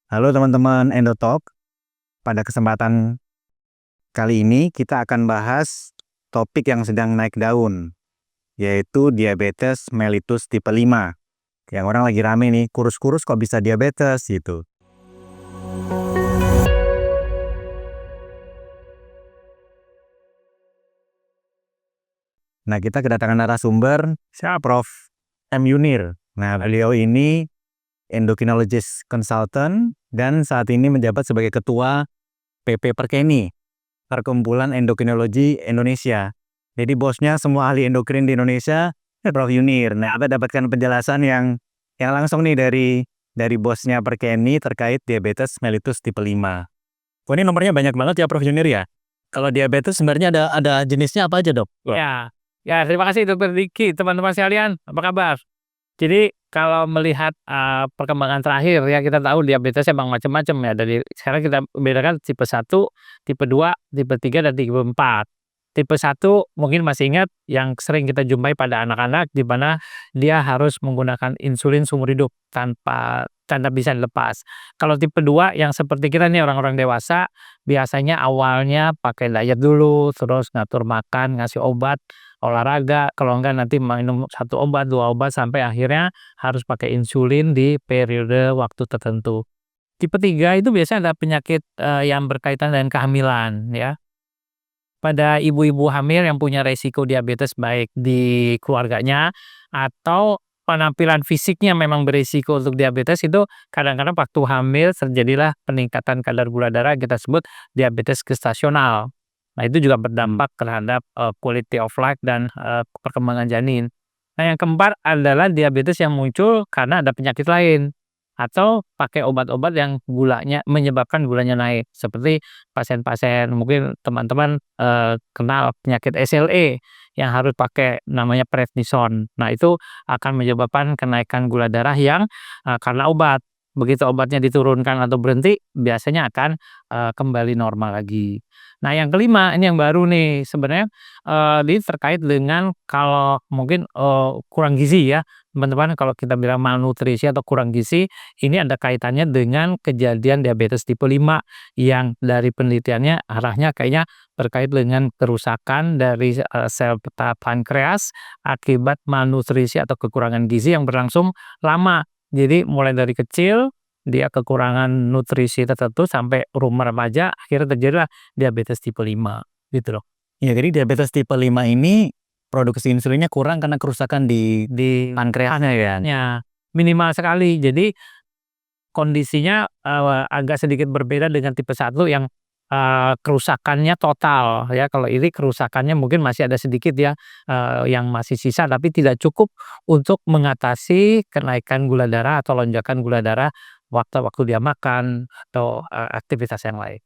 Halo teman-teman Endotalk, pada kesempatan kali ini kita akan bahas topik yang sedang naik daun, yaitu diabetes mellitus tipe 5. Yang orang lagi rame nih, kurus-kurus kok bisa diabetes gitu. Nah, kita kedatangan narasumber, siapa Prof. M. Yunir. Nah, beliau ini endocrinologist consultant dan saat ini menjabat sebagai ketua PP Perkeni, Perkumpulan Endokrinologi Indonesia. Jadi bosnya semua ahli endokrin di Indonesia, Prof. Yunir. Nah, kita dapatkan penjelasan yang langsung nih dari bosnya Perkeni terkait diabetes mellitus tipe 5. Oh, ini nomornya banyak banget ya Prof. Yunir ya. Kalau diabetes sebenarnya ada jenisnya apa aja, Dok? Ya, terima kasih Dokter Diki, teman-teman sekalian, apa kabar? Jadi kalau melihat perkembangan terakhir ya kita tahu diabetes emang macam-macam ya. Dari sekarang kita bedakan tipe 1, tipe 2, tipe 3 dan tipe 4. Tipe 1 mungkin masih ingat yang sering kita jumpai pada anak-anak di mana dia harus menggunakan insulin seumur hidup tanpa bisa dilepas. Kalau tipe 2 yang seperti kita nih orang-orang dewasa biasanya awalnya pakai diet dulu, terus ngatur makan, ngasih obat, olahraga, kalau enggak nanti minum 1 obat, 2 obat, sampai akhirnya harus pakai insulin di periode waktu tertentu. Tipe 3 itu biasanya ada penyakit, yang berkaitan dengan kehamilan ya. Pada ibu-ibu hamil yang punya resiko diabetes baik di keluarganya atau penampilan fisiknya memang berisiko untuk diabetes, itu kadang-kadang waktu hamil terjadilah peningkatan kadar gula darah yang kita sebut diabetes gestasional. Nah, itu juga berdampak terhadap, quality of life dan, perkembangan janin. Nah, yang keempat adalah diabetes yang muncul karena ada penyakit lain atau pakai obat-obat yang menyebabkan gulanya naik. Seperti pasien-pasien mungkin teman-teman, kenal penyakit SLE yang harus pakai namanya prednison. Nah, itu akan menyebabkan kenaikan gula darah yang, karena obat. Begitu obatnya diturunkan atau berhenti, biasanya akan, kembali normal lagi. Nah, yang kelima ini yang baru nih sebenarnya, ini terkait dengan kalau mungkin, kurang gizi ya, teman-teman. Kalau kita bilang malnutrisi atau kurang gizi, ini ada kaitannya dengan kejadian diabetes tipe 5 yang dari penelitiannya arahnya kayaknya terkait dengan kerusakan dari, sel peta pankreas akibat malnutrisi atau kekurangan gizi yang berlangsung lama. Jadi mulai dari kecil dia kekurangan nutrisi tertentu sampai umur remaja akhirnya terjadilah diabetes tipe 5 gitu loh. Ya, jadi diabetes tipe 5 ini produksi insulinnya kurang karena kerusakan di pankreasnya ya. Ya, minimal sekali. Jadi kondisinya, agak sedikit berbeda dengan tipe 1 yang, kerusakannya total ya. Kalau ini kerusakannya mungkin masih ada sedikit ya, yang masih sisa tapi tidak cukup untuk mengatasi kenaikan gula darah atau lonjakan gula darah waktu dia makan atau, aktivitas yang lain.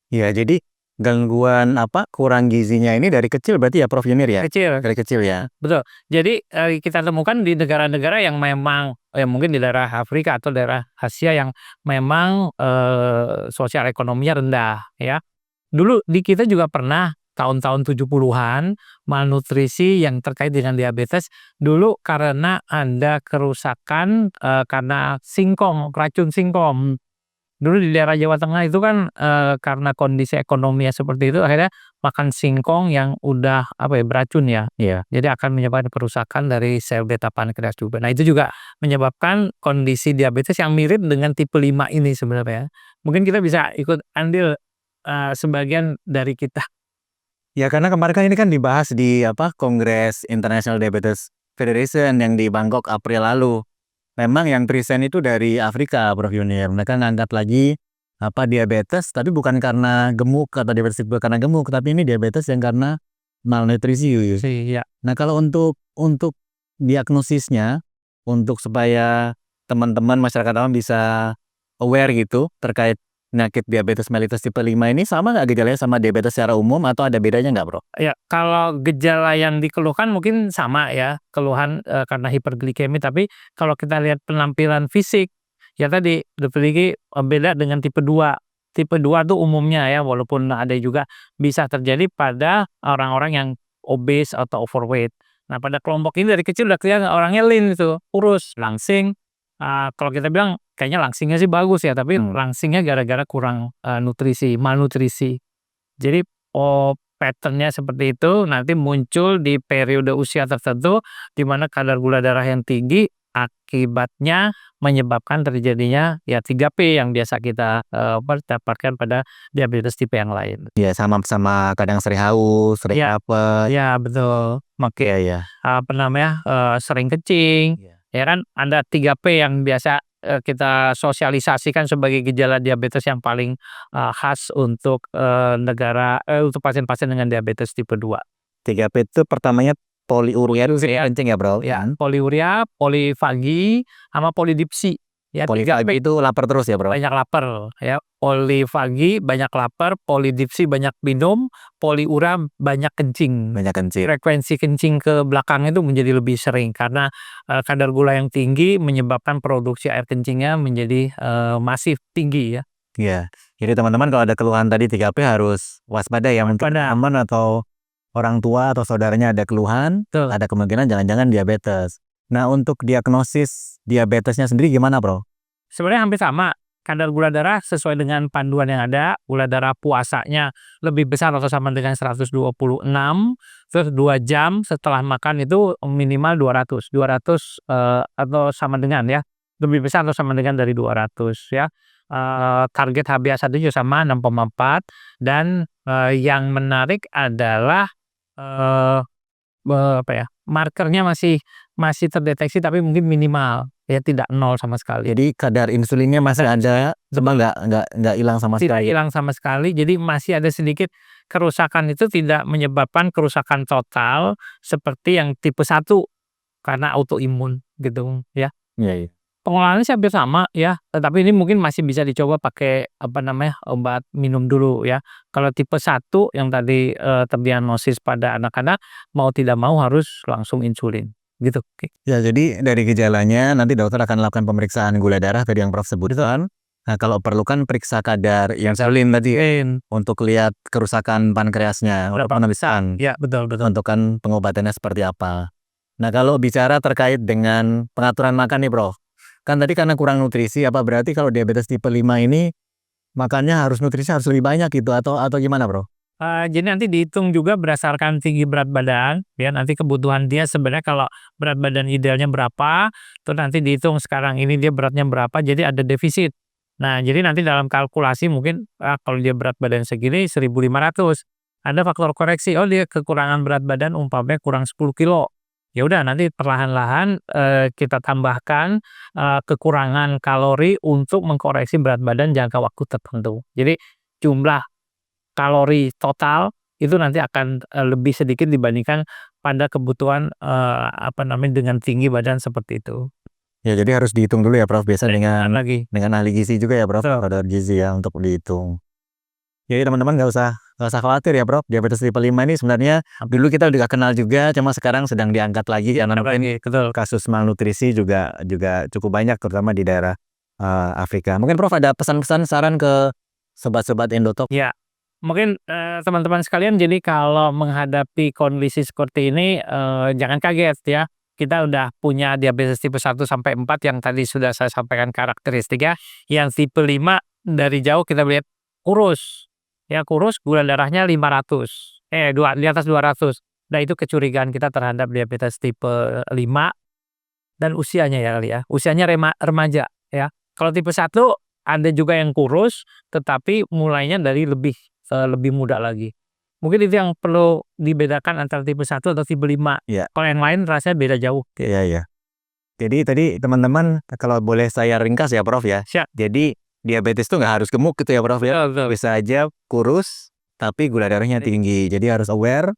Ya, jadi gangguan kurang gizinya ini dari kecil berarti ya Prof. Yunir ya? Kecil. Dari kecil ya? Betul. Jadi, kita temukan di negara-negara yang memang mungkin di daerah Afrika atau daerah Asia yang memang, sosial ekonominya rendah ya. Dulu di kita juga pernah tahun-tahun 70-an malnutrisi yang terkait dengan diabetes dulu karena ada kerusakan, karena singkong, racun singkong. Dulu di daerah Jawa Tengah itu kan, karena kondisi ekonominya seperti itu akhirnya makan singkong yang udah beracun ya. Iya. Jadi akan menyebabkan kerusakan dari sel beta pankreas juga. Nah, itu juga menyebabkan kondisi diabetes yang mirip dengan tipe 5 ini sebenarnya. Mungkin kita bisa ikut andil, sebagian dari kita. Ya, karena kemarin kan ini kan dibahas di Kongres International Diabetes Federation yang di Bangkok April lalu. Memang yang present itu dari Afrika, Prof. Yunir. Mereka ngangkat lagi diabetes tapi bukan karena gemuk atau diabetes tipe karena gemuk, tapi ini diabetes yang karena malnutrisi. Iya. Nah, kalau untuk diagnosisnya, untuk supaya teman-teman masyarakat awam bisa aware gitu terkait penyakit diabetes mellitus tipe 5 ini sama nggak gejalanya sama diabetes secara umum atau ada bedanya nggak, Bro? Ya, kalau gejala yang dikeluhkan mungkin sama ya, keluhan, karena hiperglikemi, tapi kalau kita lihat penampilan fisik, ya tadi dokter gigi, beda dengan tipe 2. Tipe 2 tuh umumnya ya, walaupun ada juga bisa terjadi pada orang-orang yang obes atau overweight. Nah, pada kelompok ini dari kecil udah kelihatan orangnya lean itu, kurus, langsing, kalau kita bilang kayaknya langsingnya sih bagus ya, tapi Hmm. langsingnya gara-gara kurang nutrisi, malnutrisi. Jadi pattern-nya seperti itu nanti muncul di periode usia tertentu di mana kadar gula darah yang tinggi akibatnya menyebabkan terjadinya ya 3P yang biasa kita dapatkan pada diabetes tipe yang lain. Ya sama kadang sering haus, sering Iya. lapar. Ya betul, Iya iya. sering kencing, Iya. ya kan ada 3P yang biasa kita sosialisasikan sebagai gejala diabetes yang paling khas untuk untuk pasien-pasien dengan diabetes tipe 2. 3P itu pertamanya poliuria itu Poliuria. kencing ya bro? Ya, poliuria, polifagi, sama polidipsi. Ya, 3P. Polifagi itu lapar terus ya bro? Banyak lapar, ya. Polifagi banyak lapar, polidipsi banyak minum, poliuria banyak kencing. Banyak kencing. Frekuensi kencing ke belakang itu menjadi lebih sering karena kadar gula yang tinggi menyebabkan produksi air kencingnya menjadi masif tinggi ya. Iya. Jadi teman-teman kalau ada keluhan tadi 3P harus waspada ya untuk Waspada. teman atau orang tua atau saudaranya ada keluhan, Betul. ada kemungkinan jangan-jangan diabetes. Nah, untuk diagnosis diabetesnya sendiri gimana, Bro? Sebenarnya hampir sama. Kadar gula darah sesuai dengan panduan yang ada, gula darah puasanya lebih besar atau sama dengan 126, terus 2 jam setelah makan itu minimal 200. 200 atau sama dengan ya, lebih besar atau sama dengan dari 200 ya. Target HbA1 juga sama 6,4 dan yang menarik adalah markernya masih terdeteksi tapi mungkin minimal ya, tidak 0 sama sekali. Jadi kadar insulinnya masih ada, cuma nggak hilang sama Tidak sekali. hilang sama sekali, jadi masih ada sedikit kerusakan, itu tidak menyebabkan kerusakan total seperti yang tipe 1 karena autoimun gitu ya. Iya, iya. Pengolahannya sih hampir sama ya, tetapi ini mungkin masih bisa dicoba pakai obat minum dulu ya. Kalau tipe 1 yang tadi terdiagnosis pada anak-anak, mau tidak mau harus langsung insulin gitu. Ya, jadi dari gejalanya nanti dokter akan lakukan pemeriksaan gula darah tadi yang Prof sebutkan. Nah, kalau perlu kan periksa kadar insulin tadi untuk lihat kerusakan pankreasnya, untuk pemeriksaan. Ya, betul. Menentukan pengobatannya seperti apa. Nah, kalau bicara terkait dengan pengaturan makan nih, Prof. Kan tadi karena kurang nutrisi, apa berarti kalau diabetes tipe 5 ini makannya nutrisi harus lebih banyak gitu atau gimana, Bro? Jadi nanti dihitung juga berdasarkan tinggi berat badan ya, nanti kebutuhan dia sebenarnya kalau berat badan idealnya berapa, terus nanti dihitung sekarang ini dia beratnya berapa, jadi ada defisit. Nah, jadi nanti dalam kalkulasi mungkin kalau dia berat badan segini 1.500, ada faktor koreksi, oh dia kekurangan berat badan umpamanya kurang 10 kilo. Ya udah nanti perlahan-lahan kita tambahkan kekurangan kalori untuk mengkoreksi berat badan jangka waktu tertentu. Jadi jumlah kalori total itu nanti akan lebih sedikit dibandingkan pada kebutuhan dengan tinggi badan seperti itu. Ya, jadi harus dihitung dulu ya, Prof. Biasa dengan ahli gizi juga ya, Prof. Betul. Kadar gizi ya untuk dihitung. Jadi teman-teman nggak usah khawatir ya, Prof. Diabetes tipe 5 ini sebenarnya dulu kita udah kenal juga, cuma sekarang sedang diangkat lagi karena kasus malnutrisi juga cukup banyak terutama di daerah Afrika. Mungkin Prof ada pesan-pesan saran ke sobat-sobat Endotalk? Ya. Mungkin teman-teman sekalian, jadi kalau menghadapi kondisi seperti ini jangan kaget ya. Kita udah punya diabetes tipe 1 sampai 4 yang tadi sudah saya sampaikan karakteristiknya. Yang tipe 5 dari jauh kita lihat kurus. Ya kurus, gula darahnya 500. Di atas 200. Nah, itu kecurigaan kita terhadap diabetes tipe 5 dan usianya ya kali ya. Usianya remaja ya. Kalau tipe 1 ada juga yang kurus tetapi mulainya dari lebih muda lagi. Mungkin itu yang perlu dibedakan antara tipe 1 atau tipe 5. Ya. Kalau yang lain rasanya beda jauh. Iya. Jadi tadi teman-teman kalau boleh saya ringkas ya, Prof ya. Siap. Jadi diabetes itu nggak harus gemuk gitu ya, Prof ya. Betul. Bisa aja kurus tapi gula darahnya tinggi. Jadi harus aware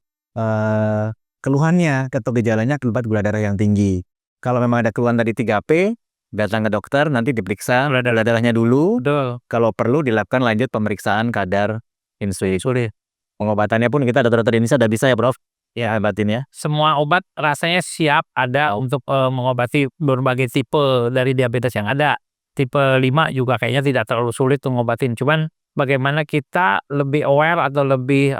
keluhannya atau gejalanya akibat gula darah yang tinggi. Kalau memang ada keluhan tadi 3P, datang ke dokter, nanti diperiksa gula darahnya dulu. Betul. Kalau perlu dilakukan lanjut pemeriksaan kadar insulin. Pengobatannya pun kita dokter Indonesia udah bisa ya, Prof? Ya, obatin ya. Semua obat rasanya siap ada untuk mengobati berbagai tipe dari diabetes yang ada. Tipe 5 juga kayaknya tidak terlalu sulit untuk ngobatin. Cuman bagaimana kita lebih aware atau lebih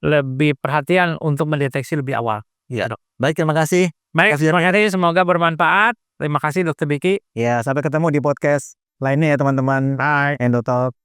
lebih perhatian untuk mendeteksi lebih awal. Iya. Baik, terima kasih. Baik, terima kasih. Semoga bermanfaat. Terima kasih Dokter Diki. Ya, sampai ketemu di podcast lainnya ya teman-teman. Bye. Endotalk.